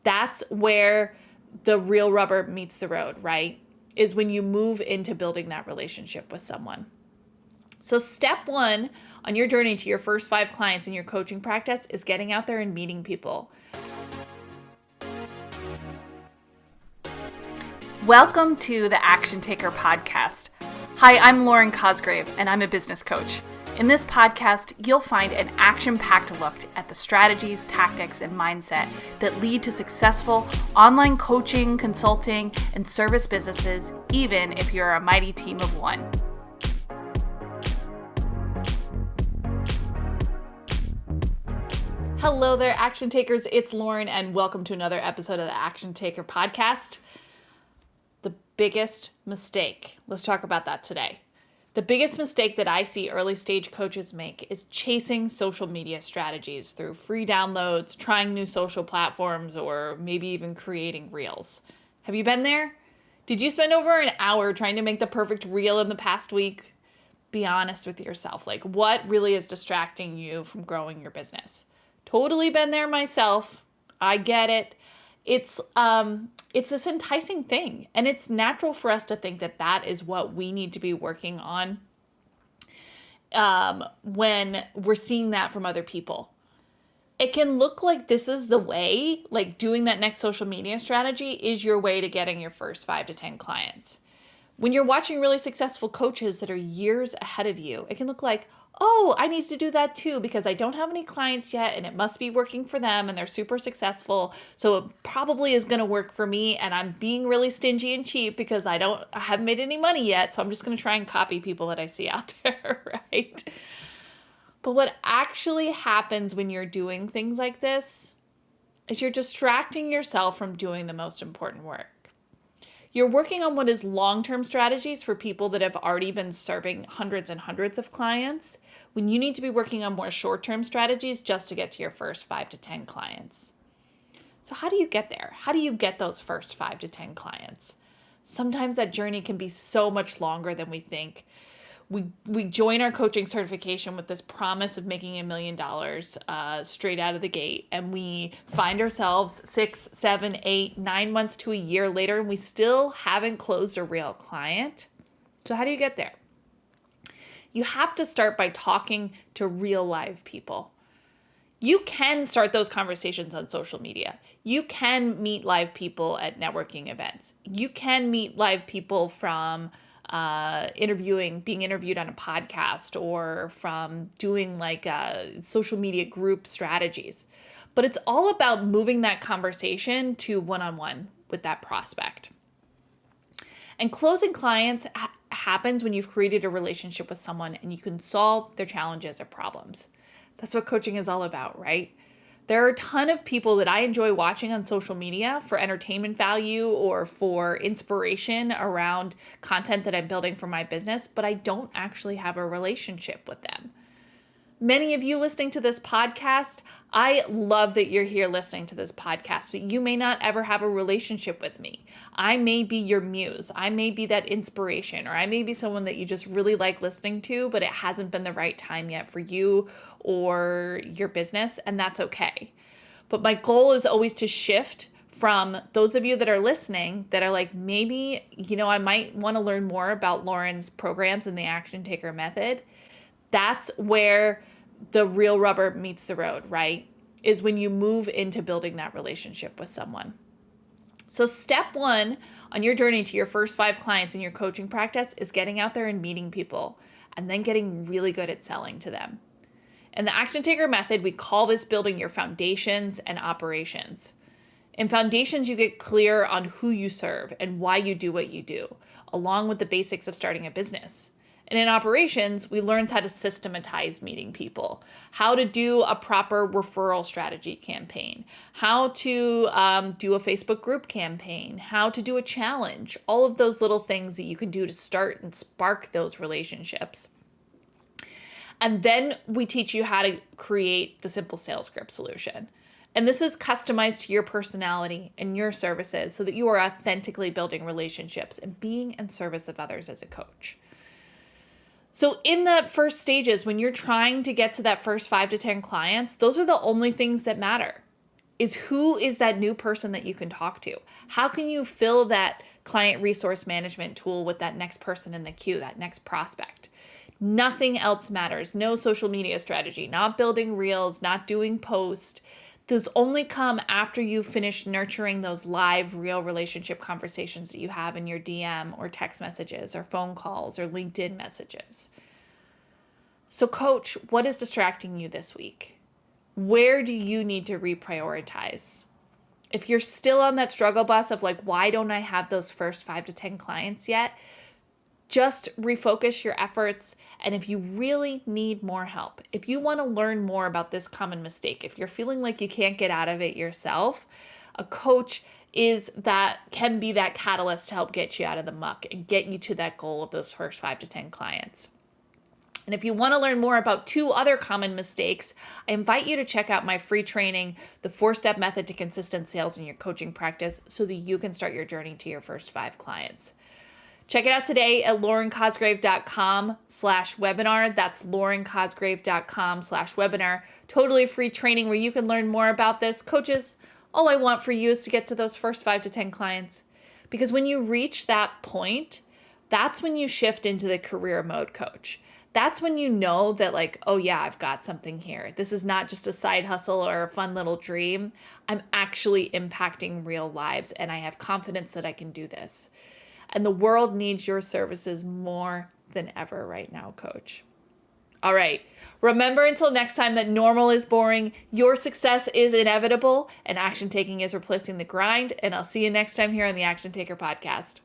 That's where the real rubber meets the road, right? Is when you move into building that relationship with someone. So step one on your journey to your first 5 clients in your coaching practice is getting out there and meeting people. Welcome to the Action Taker podcast. Hi, I'm Lauren Cosgrave, and I'm a business coach. In this podcast, you'll find an action-packed look at the strategies, tactics, and mindset that lead to successful online coaching, consulting, and service businesses, even if you're a mighty team of one. Hello there, Action Takers. It's Lauren, and welcome to another episode of the Action Taker podcast. The biggest mistake. Let's talk about that today. The biggest mistake that I see early stage coaches make is chasing social media strategies through free downloads, trying new social platforms, or maybe even creating reels. Have you been there? Did you spend over an hour trying to make the perfect reel in the past week? Be honest with yourself. What really is distracting you from growing your business? Totally been there myself. I get it. It's this enticing thing, and it's natural for us to think that that is what we need to be working on when we're seeing that from other people. It can look like this is the way, like doing that next social media strategy is your way to getting your first 5 to 10 clients. When you're watching really successful coaches that are years ahead of you, it can look like, oh, I need to do that too because I don't have any clients yet and it must be working for them and they're super successful. So it probably is going to work for me, and I'm being really stingy and cheap because I haven't made any money yet. So I'm just going to try and copy people that I see out there, right? But what actually happens when you're doing things like this is you're distracting yourself from doing the most important work. You're working on what is long-term strategies for people that have already been serving hundreds and hundreds of clients, when you need to be working on more short-term strategies just to get to your first 5 to 10 clients. So how do you get there? How do you get those first 5 to 10 clients? Sometimes that journey can be so much longer than we think. We join our coaching certification with this promise of making $1 million straight out of the gate. And we find ourselves 6, 7, 8, 9 months to a year later, and we still haven't closed a real client. So how do you get there? You have to start by talking to real live people. You can start those conversations on social media. You can meet live people at networking events. You can meet live people from being interviewed on a podcast, or from doing social media group strategies. But it's all about moving that conversation to one-on-one with that prospect. And closing clients happens when you've created a relationship with someone and you can solve their challenges or problems. That's what coaching is all about, right? There are a ton of people that I enjoy watching on social media for entertainment value or for inspiration around content that I'm building for my business, but I don't actually have a relationship with them. Many of you listening to this podcast, I love that you're here listening to this podcast, but you may not ever have a relationship with me. I may be your muse. I may be that inspiration, or I may be someone that you just really like listening to, but it hasn't been the right time yet for you or your business, and that's okay. But my goal is always to shift from those of you that are listening that are like, maybe, I might want to learn more about Lauren's programs and the Action Taker method. That's where the real rubber meets the road, right? Is when you move into building that relationship with someone. So step one on your journey to your first 5 clients in your coaching practice is getting out there and meeting people, and then getting really good at selling to them. In the Action Taker method, we call this building your foundations and operations. In foundations, you get clear on who you serve and why you do what you do, along with the basics of starting a business. And in operations, we learn how to systematize meeting people, how to do a proper referral strategy campaign, how to do a Facebook group campaign, how to do a challenge, all of those little things that you can do to start and spark those relationships. And then we teach you how to create the simple sales script solution. And this is customized to your personality and your services so that you are authentically building relationships and being in service of others as a coach. So in the first stages, when you're trying to get to that first 5 to 10 clients, those are the only things that matter. is who is that new person that you can talk to? How can you fill that client resource management tool with that next person in the queue, that next prospect? Nothing else matters. No social media strategy, not building reels, not doing posts. Those only come after you finish nurturing those live, real relationship conversations that you have in your DM or text messages or phone calls or LinkedIn messages. So, coach, what is distracting you this week? Where do you need to reprioritize? If you're still on that struggle bus of like, why don't I have those first 5 to 10 clients yet? Just refocus your efforts. And if you really need more help, if you want to learn more about this common mistake, if you're feeling like you can't get out of it yourself, a coach can be that catalyst to help get you out of the muck and get you to that goal of those first 5 to 10 clients. And if you want to learn more about 2 other common mistakes, I invite you to check out my free training, The 4-Step Method to Consistent Sales in Your Coaching Practice, so that you can start your journey to your first 5 clients. Check it out today at laurencosgrave.com/webinar. That's laurencosgrave.com/webinar. Totally free training where you can learn more about this. Coaches, all I want for you is to get to those first 5 to 10 clients. Because when you reach that point, that's when you shift into the career mode coach. That's when you know that like, oh yeah, I've got something here. This is not just a side hustle or a fun little dream. I'm actually impacting real lives and I have confidence that I can do this. And the world needs your services more than ever right now, coach. All right. Remember until next time that normal is boring, your success is inevitable, and action taking is replacing the grind. And I'll see you next time here on the Action Taker Podcast.